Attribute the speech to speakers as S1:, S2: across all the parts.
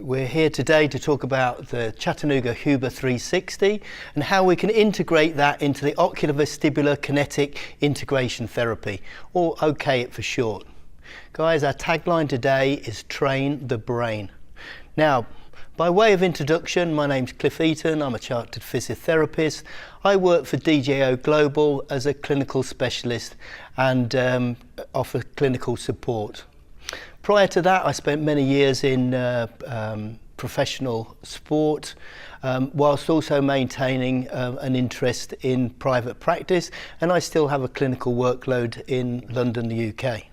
S1: We're here today to talk about the Chattanooga Huber 360 and how we can integrate that into the oculovestibular kinetic integration therapy, or OKIT for short. Guys, our tagline today is train the brain. Now, by way of introduction, my name's Eaton. I'm a chartered physiotherapist. I work for DJO Global as a clinical specialist and offer clinical support. Prior to that, I spent many years in professional sport, whilst also maintaining an interest in private practice, and I still have a clinical workload in London, the UK.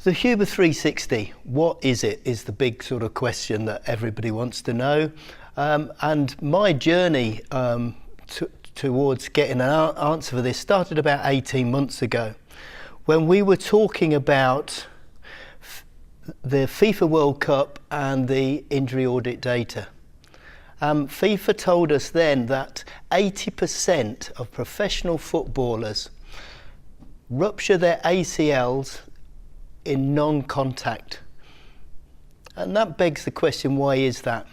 S1: The Huber 360, what is it, is the big sort of question that everybody wants to know. And my journey towards getting an answer for this started about 18 months ago, when we were talking about the FIFA World Cup and the injury audit data. FIFA told us then that 80% of professional footballers rupture their ACLs in non-contact. And that begs the question, why is that?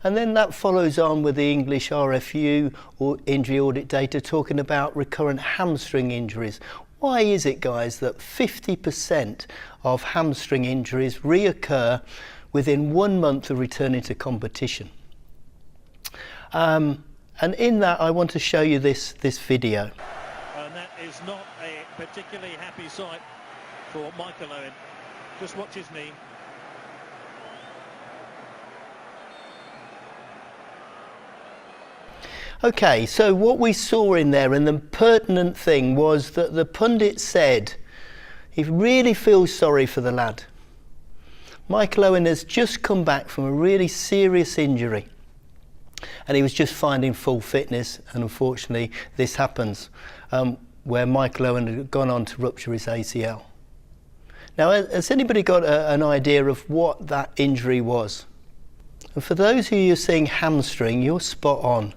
S1: And then that follows on with the English RFU or injury audit data talking about recurrent hamstring injuries. Why is it, guys, that 50% of hamstring injuries reoccur within 1 month of returning to competition? And in that, I want to show you this video.
S2: And that is not a particularly happy sight for Michael Owen. Just watch his knee.
S1: Okay, so what we saw in there, and the pertinent thing was that the pundit said he really feels sorry for the lad. Michael Owen has just come back from a really serious injury and he was just finding full fitness, and unfortunately this happens where Michael Owen had gone on to rupture his ACL. Now, has anybody got an idea of what that injury was? And for those of you seeing hamstring, you're spot on.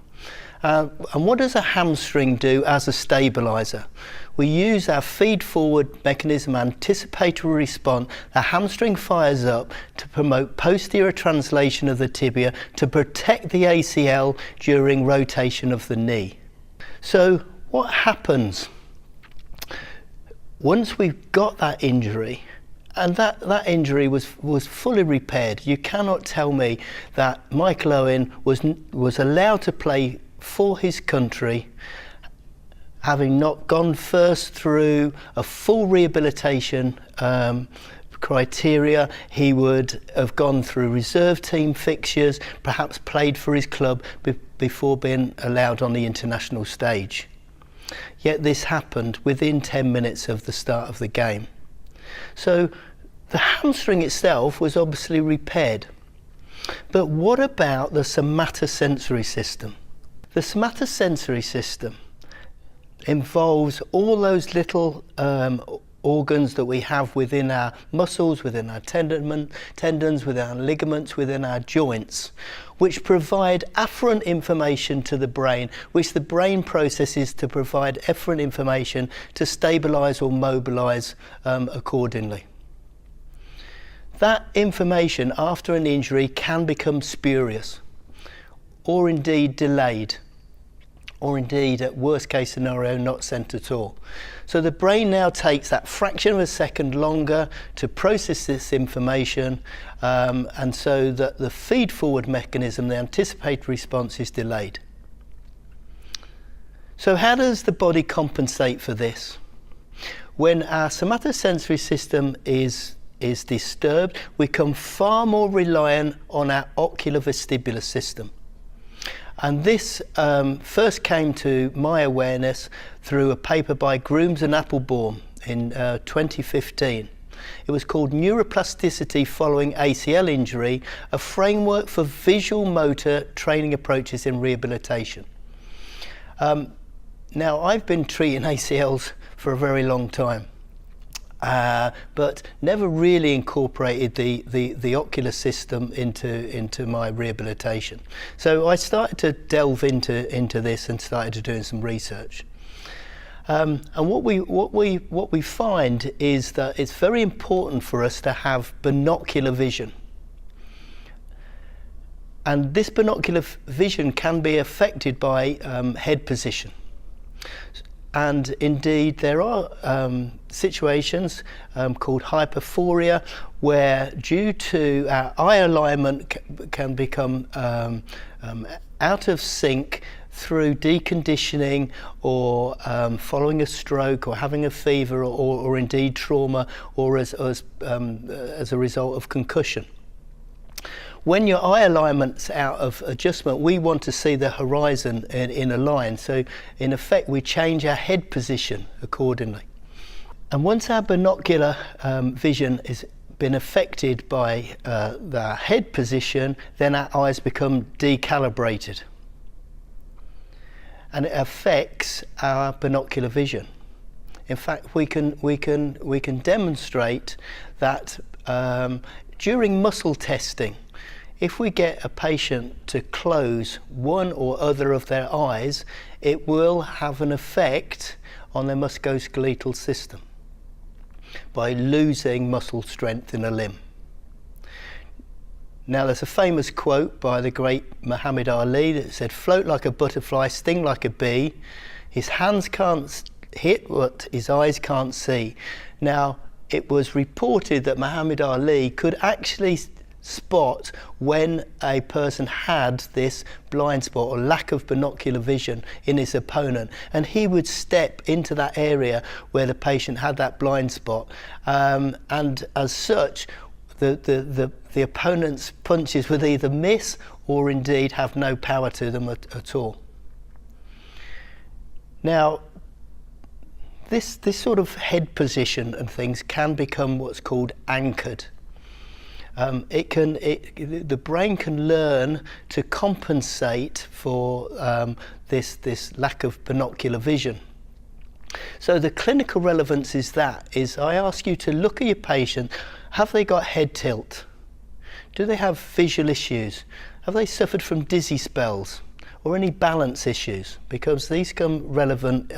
S1: And what does a hamstring do as a stabilizer? We use our feed-forward mechanism, anticipatory response. The hamstring fires up to promote posterior translation of the tibia to protect the ACL during rotation of the knee. So what happens once we've got that injury, and that injury was fully repaired? You cannot tell me that Michael Owen was allowed to play for his country, having not gone first through a full rehabilitation criteria. He would have gone through reserve team fixtures, perhaps played for his club before being allowed on the international stage. Yet this happened within 10 minutes of the start of the game. So the hamstring itself was obviously repaired. But what about the somatosensory system? The somatosensory system involves all those little organs that we have within our muscles, within our tendons, within our ligaments, within our joints, which provide afferent information to the brain, which the brain processes to provide efferent information to stabilize or mobilize accordingly. That information after an injury can become spurious, or indeed delayed, or indeed, at worst case scenario, not sent at all. So the brain now takes that fraction of a second longer to process this information, and so that the feed-forward mechanism, the anticipatory response, is delayed. So how does the body compensate for this? When our somatosensory system is disturbed, we become far more reliant on our oculovestibular system. And this first came to my awareness through a paper by Grooms and Applebaum in 2015. It was called Neuroplasticity Following ACL Injury, a framework for visual motor training approaches in rehabilitation. Now, I've been treating ACLs for a very long time. But never really incorporated the ocular system into my rehabilitation. So I started to delve into this and started doing some research. And what we find is that it's very important for us to have binocular vision. And this binocular vision can be affected by head position. And indeed, there are situations called hyperphoria, where due to our eye alignment can become out of sync through deconditioning or following a stroke or having a fever or indeed trauma or as a result of concussion. When your eye alignment's out of adjustment, we want to see the horizon in a line. So in effect, we change our head position accordingly. And once our binocular vision has been affected by the head position, then our eyes become decalibrated. And it affects our binocular vision. In fact, we can demonstrate that during muscle testing, if we get a patient to close one or other of their eyes, it will have an effect on their musculoskeletal system by losing muscle strength in a limb. Now, there's a famous quote by the great Muhammad Ali that said, "Float like a butterfly, sting like a bee. His hands can't hit what his eyes can't see." Now, it was reported that Muhammad Ali could actually spot when a person had this blind spot or lack of binocular vision in his opponent, and he would step into that area where the patient had that blind spot, and as such the opponent's punches would either miss or indeed have no power to them at all. Now, this sort of head position and things can become what's called anchored. The brain can learn to compensate for this lack of binocular vision. So the clinical relevance is I ask you to look at your patient. Have they got head tilt? Do they have visual issues? Have they suffered from dizzy spells or any balance issues? Because these come relevant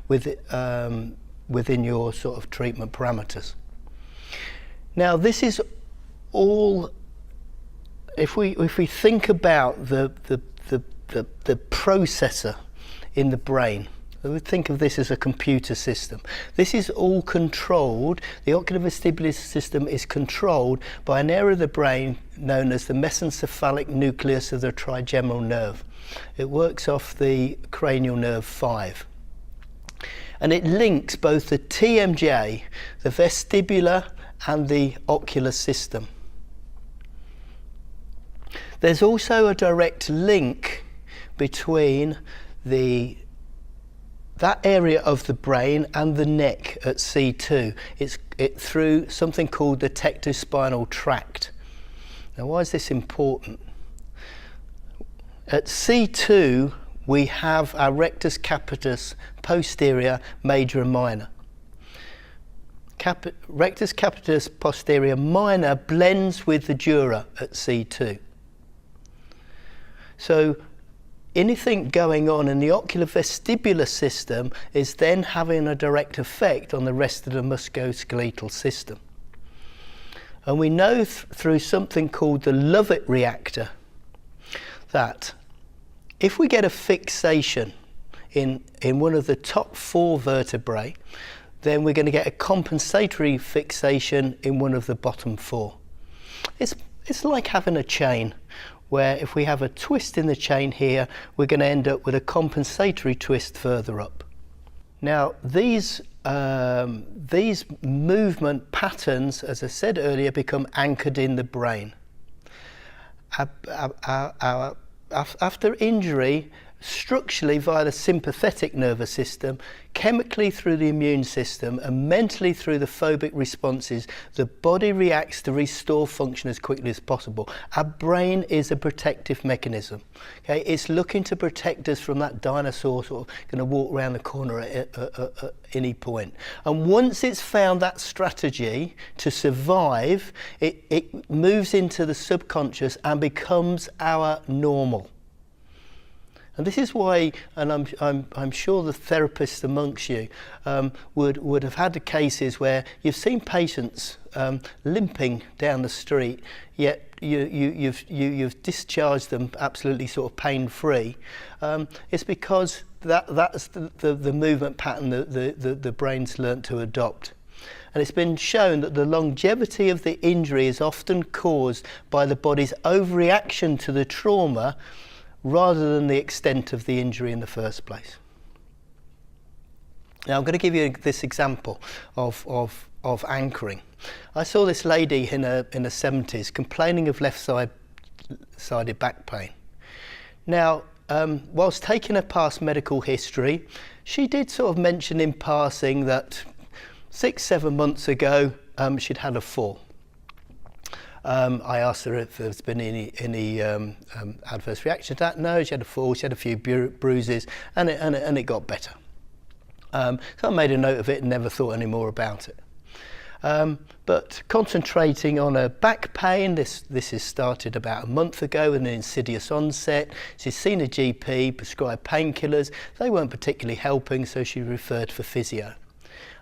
S1: within your sort of treatment parameters. Now, this is all, if we think about the processor in the brain, we think of this as a computer system. This is all controlled, the oculovestibular system is controlled by an area of the brain known as the mesencephalic nucleus of the trigeminal nerve. It works off the cranial nerve 5. And it links both the TMJ, the vestibular, and the ocular system. There's also a direct link between that area of the brain and the neck at C2. It's through something called the tectospinal tract. Now, why is this important? At C2, we have our rectus capitis posterior, major and minor. Rectus capitis posterior minor blends with the dura at C2. So anything going on in the oculovestibular system is then having a direct effect on the rest of the musculoskeletal system. And we know through something called the Lovett reactor that if we get a fixation in one of the top 4 vertebrae, then we're going to get a compensatory fixation in one of the bottom 4. It's like having a chain, where if we have a twist in the chain here, we're going to end up with a compensatory twist further up. Now, these movement patterns, as I said earlier, become anchored in the brain. After injury, structurally via the sympathetic nervous system, chemically through the immune system, and mentally through the phobic responses, the body reacts to restore function as quickly as possible. Our brain is a protective mechanism. Okay? It's looking to protect us from that dinosaur sort of going to walk around the corner at any point. And once it's found that strategy to survive, it moves into the subconscious and becomes our normal. And this is why, and I'm sure the therapists amongst you would have had the cases where you've seen patients limping down the street, yet you've discharged them absolutely sort of pain-free. It's because that's the movement pattern that the brain's learnt to adopt. And it's been shown that the longevity of the injury is often caused by the body's overreaction to the trauma rather than the extent of the injury in the first place. Now I'm going to give you this example of anchoring. I saw this lady in her 70s complaining of left-sided back pain. Now, whilst taking her past medical history, she did sort of mention in passing that 6-7 months ago she'd had a fall. I asked her if there's been any adverse reaction to that. No, she had a fall, she had a few bruises, and it got better. So I made a note of it and never thought any more about it. But concentrating on her back pain, this has started about a month ago with an insidious onset. She's seen a GP, prescribed painkillers. They weren't particularly helping, so she referred for physio.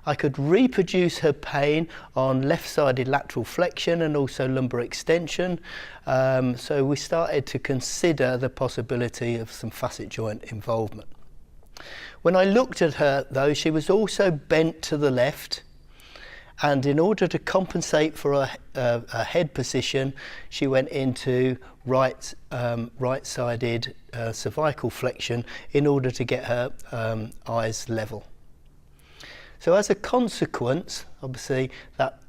S1: I could reproduce her pain on left-sided lateral flexion and also lumbar extension. So we started to consider the possibility of some facet joint involvement. When I looked at her, though, she was also bent to the left. And in order to compensate for a head position, she went into right-sided cervical flexion in order to get her eyes level. So as a consequence, obviously, that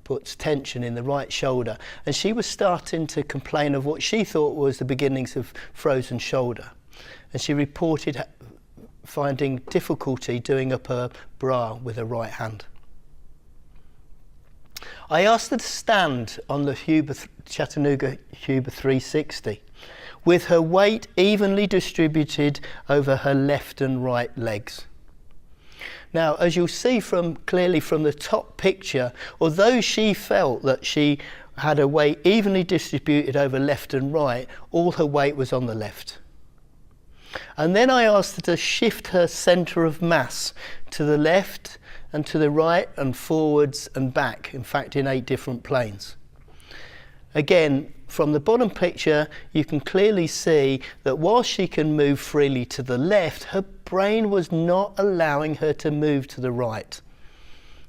S1: puts tension in the right shoulder. And she was starting to complain of what she thought was the beginnings of frozen shoulder. And she reported finding difficulty doing up her bra with her right hand. I asked her to stand on the Chattanooga Huber 360 with her weight evenly distributed over her left and right legs. Now, as you'll see clearly from the top picture, although she felt that she had her weight evenly distributed over left and right, all her weight was on the left. And then I asked her to shift her centre of mass to the left and to the right and forwards and back, in fact in 8 different planes. Again, from the bottom picture, you can clearly see that while she can move freely to the left, her brain was not allowing her to move to the right.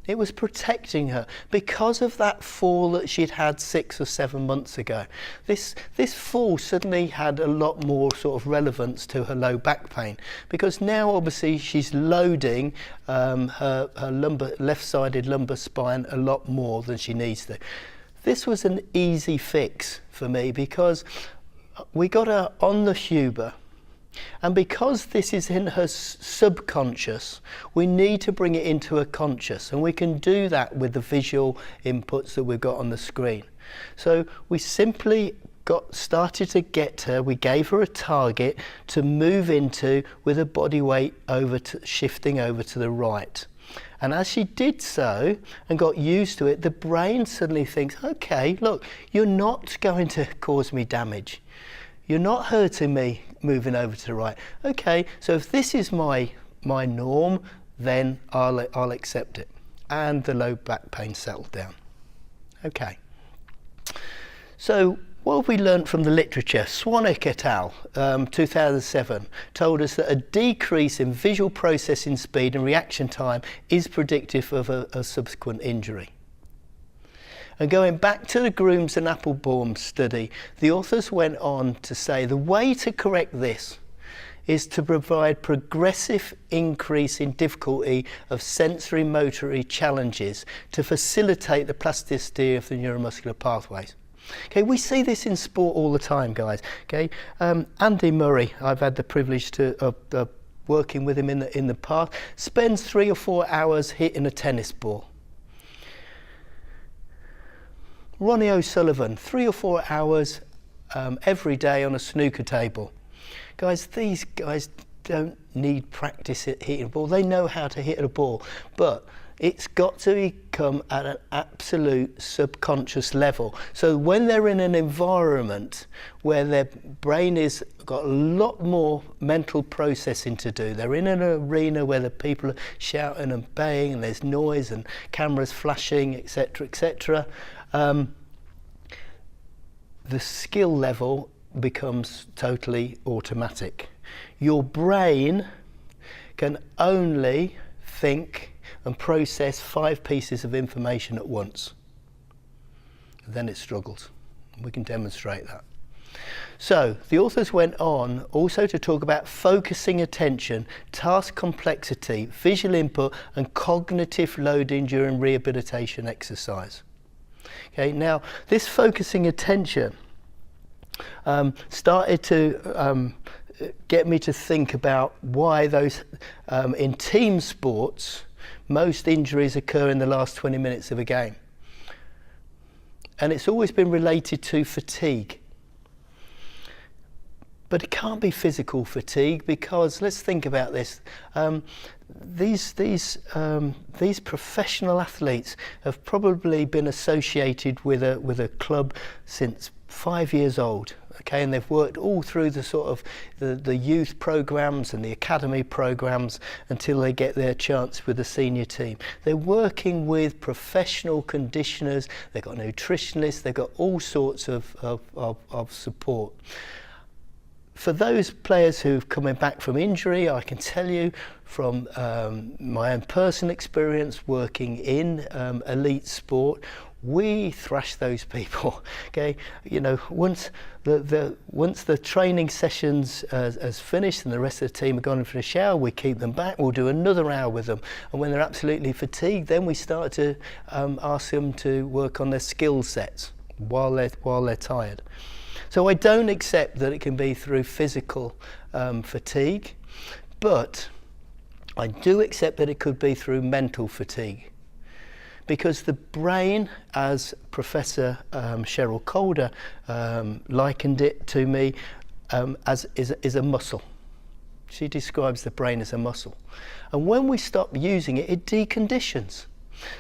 S1: It was protecting her because of that fall that she'd had 6 or 7 months ago. This fall suddenly had a lot more sort of relevance to her low back pain, because now obviously she's loading her left-sided lumbar spine a lot more than she needs to. This was an easy fix for me because we got her on the Huber. And because this is in her subconscious, we need to bring it into her conscious, and we can do that with the visual inputs that we've got on the screen. So we simply started to get her, we gave her a target to move into with her body weight shifting over to the right. And as she did so and got used to it, the brain suddenly thinks, okay, look, you're not going to cause me damage. You're not hurting me moving over to the right. Okay, so if this is my norm, then I'll accept it. And the low back pain settled down. Okay. So what have we learned from the literature? Swanwick et al., 2007, told us that a decrease in visual processing speed and reaction time is predictive of a subsequent injury. And going back to the Grooms and Applebaum study, the authors went on to say the way to correct this is to provide progressive increase in difficulty of sensory motory challenges to facilitate the plasticity of the neuromuscular pathways. Okay, we see this in sport all the time, guys. Okay, Andy Murray, I've had the privilege of working with him in the past, spends 3 or 4 hours hitting a tennis ball. Ronnie O'Sullivan, 3 or 4 hours every day on a snooker table. Guys, these guys don't need practice at hitting a ball. They know how to hit a ball. But It's got to become at an absolute subconscious level. So when they're in an environment where their brain has got a lot more mental processing to do, they're in an arena where the people are shouting and baying and there's noise and cameras flashing, etc., etc., the skill level becomes totally automatic. Your brain can only think and process 5 pieces of information at once. Then it struggles. We can demonstrate that. So the authors went on also to talk about focusing attention, task complexity, visual input and cognitive loading during rehabilitation exercise. Okay, now this focusing attention started to get me to think about why those in team sports most injuries occur in the last 20 minutes of a game. And it's always been related to fatigue. But it can't be physical fatigue, because let's think about this. These professional athletes have probably been associated with a club since 5 years old. Okay, and they've worked all through the sort of the youth programs and the academy programs until they get their chance with the senior team. They're working with professional conditioners, they've got nutritionists, they've got all sorts of support. For those players who've coming back from injury, I can tell you from my own personal experience working in elite sport, we thrash those people. Okay, you know, once the training sessions has finished and the rest of the team have gone in for a shower, we keep them back. We'll do another hour with them, and when they're absolutely fatigued, then we start to ask them to work on their skill sets while they're tired. So I don't accept that it can be through physical fatigue, but I do accept that it could be through mental fatigue. Because the brain, as Professor Cheryl Calder likened it to me, is a muscle. She describes the brain as a muscle. And when we stop using it, it deconditions.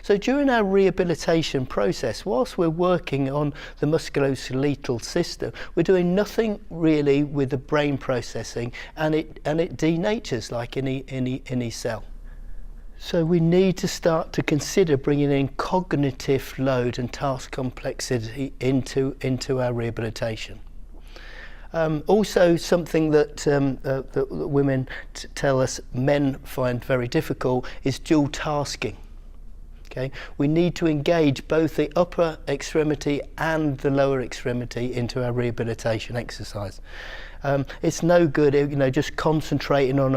S1: So during our rehabilitation process, whilst we're working on the musculoskeletal system, we're doing nothing really with the brain processing, and it denatures like any cell. So we need to start to consider bringing in cognitive load and task complexity into our rehabilitation. Also, something that women tell us men find very difficult is dual tasking. Okay, we need to engage both the upper extremity and the lower extremity into our rehabilitation exercise. It's no good, you know, just concentrating on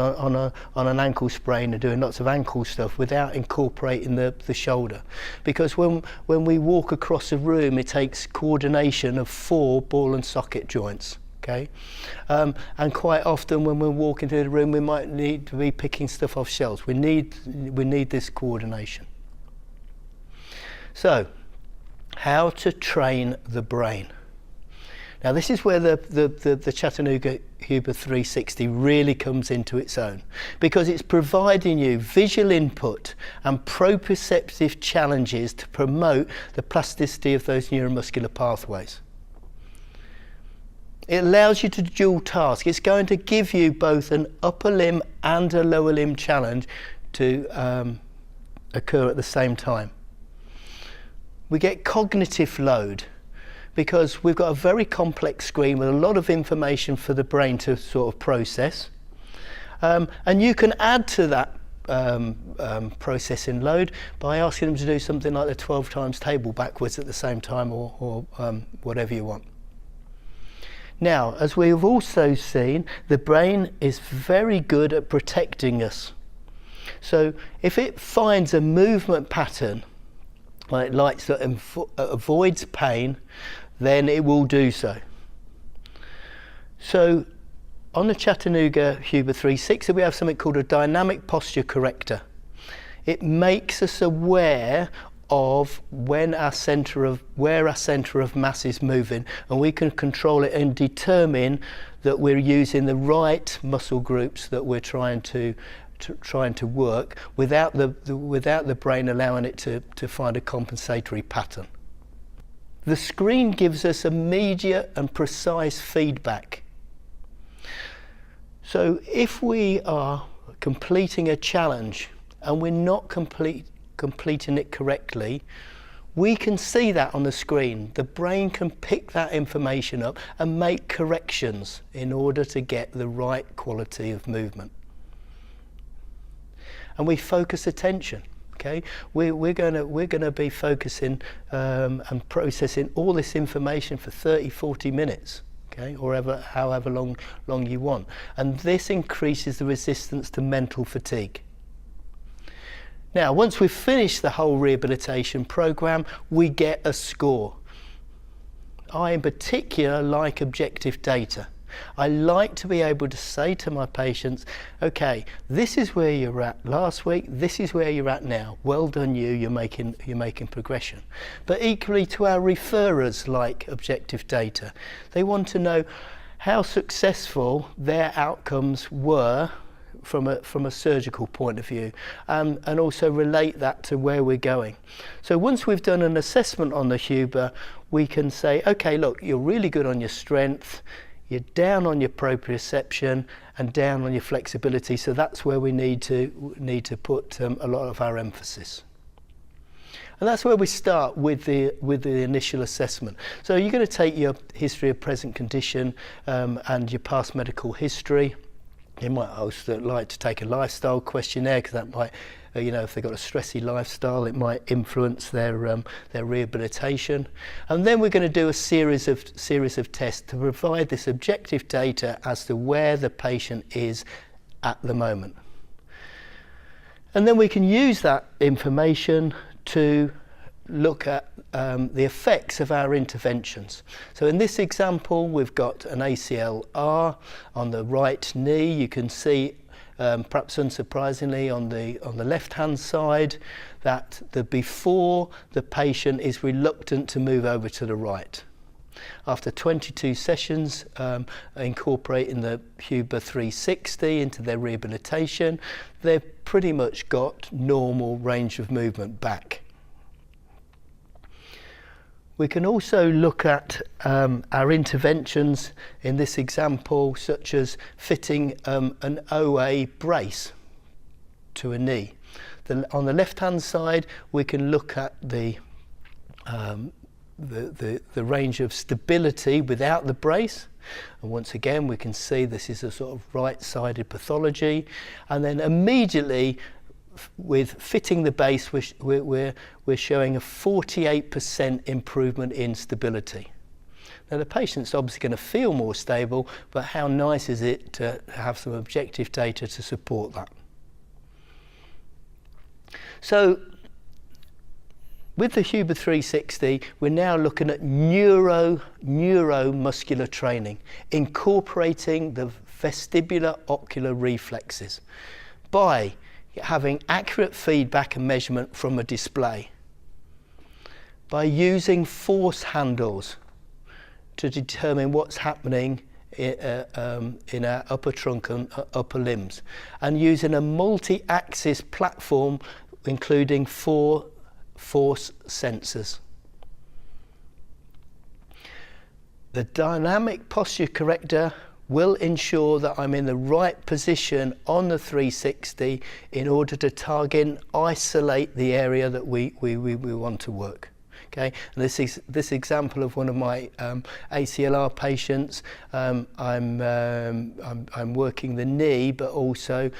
S1: an ankle sprain and doing lots of ankle stuff without incorporating the shoulder, because when we walk across a room, it takes coordination of 4 ball and socket joints. Okay, and quite often when we're walking through the room, we might need to be picking stuff off shelves. We need this coordination. So, how to train the brain? Now this is where the Chattanooga Huber 360 really comes into its own, because it's providing you visual input and proprioceptive challenges to promote the plasticity of those neuromuscular pathways. It allows you to dual task. It's going to give you both an upper limb and a lower limb challenge to occur at the same time. We get cognitive load because we've got a very complex screen with a lot of information for the brain to sort of process. And you can add to that processing load by asking them to do something like the 12 times table backwards at the same time, or whatever you want. Now, as we've also seen, the brain is very good at protecting us. So if it finds a movement pattern, it likes that avoids pain, then it will do so. So on the Chattanooga Huber 360, we have something called a dynamic posture corrector. It makes us aware of where our centre of mass is moving, and we can control it and determine that we're using the right muscle groups that we're trying to trying to work without the brain allowing it to find a compensatory pattern. The screen gives us immediate and precise feedback. So if we are completing a challenge and we're not completing it correctly, we can see that on the screen. The brain can pick that information up and make corrections in order to get the right quality of movement. And we focus attention. Okay, we're going to be focusing and processing all this information for 30-40 minutes, okay, or however long you want, and this increases the resistance to mental fatigue. Now, once we've finished the whole rehabilitation program, we get a score. I in particular like objective data. I like to be able to say to my patients, okay, this is where you're at last week, this is where you're at now. Well done you're making progression. But equally to our referrers like objective data. They want to know how successful their outcomes were from a surgical point of view, and also relate that to where we're going. So once we've done an assessment on the Huber, we can say, okay, look, you're really good on your strength, you're down on your proprioception and down on your flexibility, so that's where we need to put a lot of our emphasis. And that's where we start with the initial assessment. So you're going to take your history of present condition and your past medical history. You might also like to take a lifestyle questionnaire, because that might, if they've got a stressy lifestyle, it might influence their rehabilitation. And then we're going to do a series of tests to provide this objective data as to where the patient is at the moment. And then we can use that information to look at the effects of our interventions. So in this example, we've got an ACLR on the right knee. You can see, perhaps unsurprisingly, on the left-hand side, that before the patient is reluctant to move over to the right. After 22 sessions, incorporating the Huber 360 into their rehabilitation, they've pretty much got normal range of movement back. We can also look at our interventions in this example, such as fitting an OA brace to a knee. On the left-hand side, we can look at the range of stability without the brace. And once again, we can see this is a sort of right-sided pathology. And then immediately, with fitting the base, we're showing a 48% improvement in stability. Now the patient's obviously going to feel more stable, but how nice is it to have some objective data to support that? So with the Huber 360, we're now looking at neuromuscular training, incorporating the vestibular ocular reflexes by having accurate feedback and measurement from a display, by using force handles to determine what's happening in our upper trunk and upper limbs, and using a multi-axis platform including 4 force sensors. The dynamic posture corrector will ensure that I'm in the right position on the 360 in order to target and isolate the area that we want to work. Okay, and this example of one of my ACLR patients. I'm working the knee, but also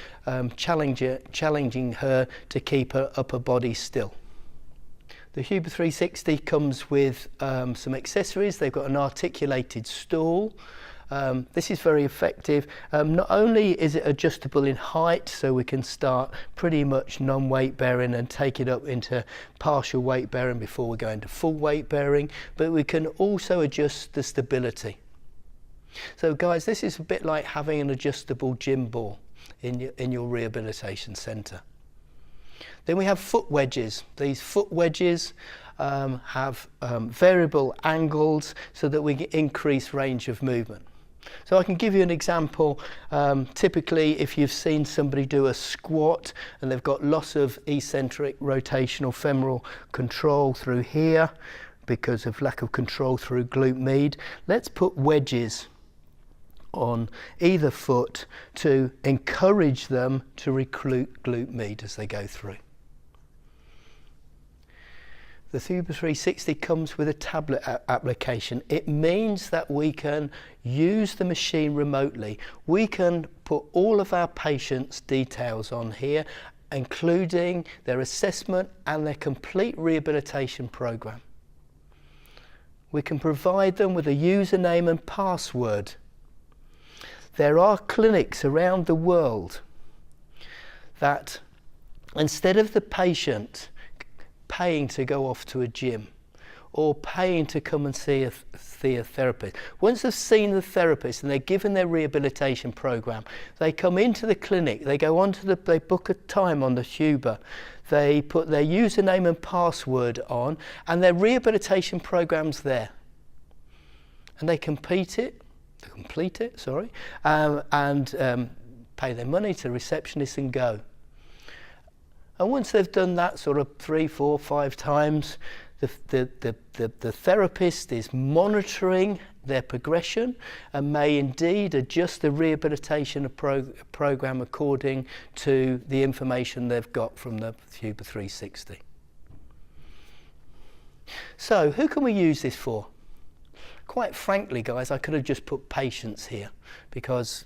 S1: challenging her to keep her upper body still. The Huber 360 comes with some accessories. They've got an articulated stool. This is very effective. Not only is it adjustable in height, so we can start pretty much non-weight bearing and take it up into partial weight bearing before we go into full weight bearing, but we can also adjust the stability. So guys, this is a bit like having an adjustable gym ball in your rehabilitation centre. Then we have foot wedges. These foot wedges have variable angles so that we get increased range of movement. So I can give you an example. Typically, if you've seen somebody do a squat and they've got loss of eccentric rotational femoral control through here because of lack of control through glute med, let's put wedges on either foot to encourage them to recruit glute med as they go through. The Huber 360 comes with a tablet application. It means that we can use the machine remotely. We can put all of our patients' details on here, including their assessment and their complete rehabilitation program. We can provide them with a username and password. There are clinics around the world that, instead of the patient paying to go off to a gym or paying to come and see a therapist, once they've seen the therapist and they're given their rehabilitation program, they come into the clinic, they go onto they book a time on the Huber, they put their username and password on, and their rehabilitation program's there, and they complete it, and pay their money to the receptionist and go. And once they've done that sort of 3, 4, 5 times, the therapist is monitoring their progression and may indeed adjust the rehabilitation program according to the information they've got from the Huber 360. So who can we use this for? Quite frankly, guys, I could have just put patients here because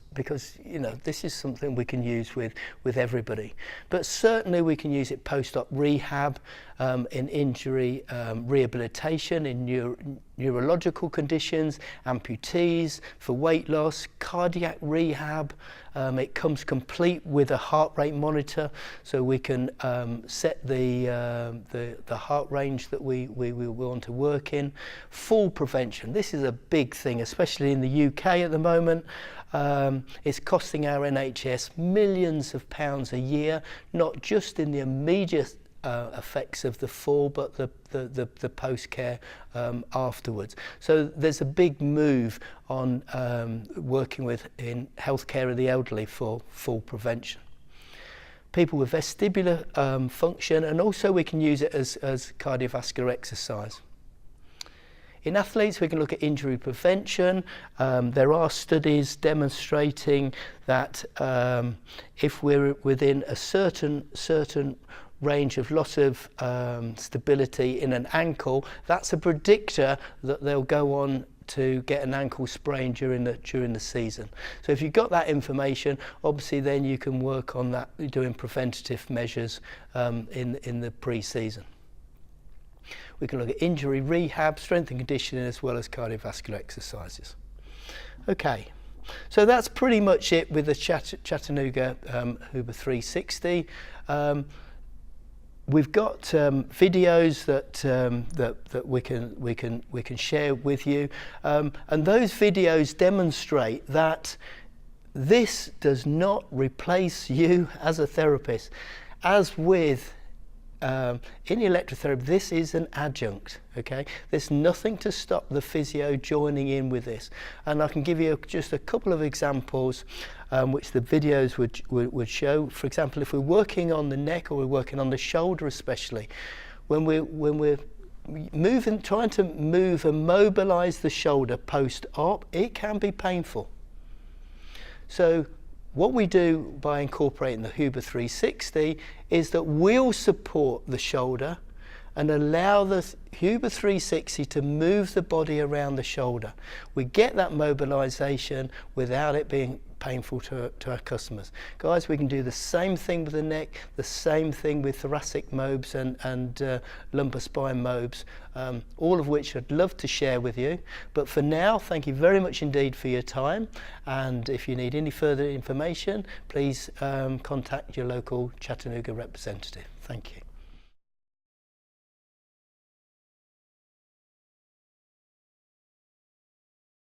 S1: you know, this is something we can use with everybody. But certainly we can use it post-op rehab, in injury rehabilitation, in neurological conditions, amputees, for weight loss, cardiac rehab. It comes complete with a heart rate monitor, so we can set the heart range that we want to work in. Fall prevention. This is a big thing, especially in the UK at the moment. It's costing our NHS millions of pounds a year, not just in the immediate effects of the fall, but the post-care afterwards. So there's a big move on working with in healthcare of the elderly for fall prevention. People with vestibular function, and also we can use it as cardiovascular exercise. In athletes, we can look at injury prevention. There are studies demonstrating that if we're within a certain range of loss of stability in an ankle, that's a predictor that they'll go on to get an ankle sprain during the season. So if you've got that information, obviously then you can work on that, doing preventative measures in the pre-season. We can look at injury rehab, strength and conditioning, as well as cardiovascular exercises. Okay, so that's pretty much it with the Chattanooga Huber 360. We've got videos that we can share with you, and those videos demonstrate that this does not replace you as a therapist. As with in electrotherapy, this is an adjunct, okay? There's nothing to stop the physio joining in with this. And I can give you just a couple of examples which the videos would show. For example, if we're working on the neck or we're working on the shoulder especially, when we're trying to move and mobilize the shoulder post-op, it can be painful. So what we do by incorporating the Huber 360 is that we'll support the shoulder and allow the Huber 360 to move the body around the shoulder. We get that mobilization without it being painful to our customers. Guys, we can do the same thing with the neck, the same thing with thoracic mobes and lumbar spine mobes, all of which I'd love to share with you. But for now, thank you very much indeed for your time. And if you need any further information, please contact your local Chattanooga representative. Thank you.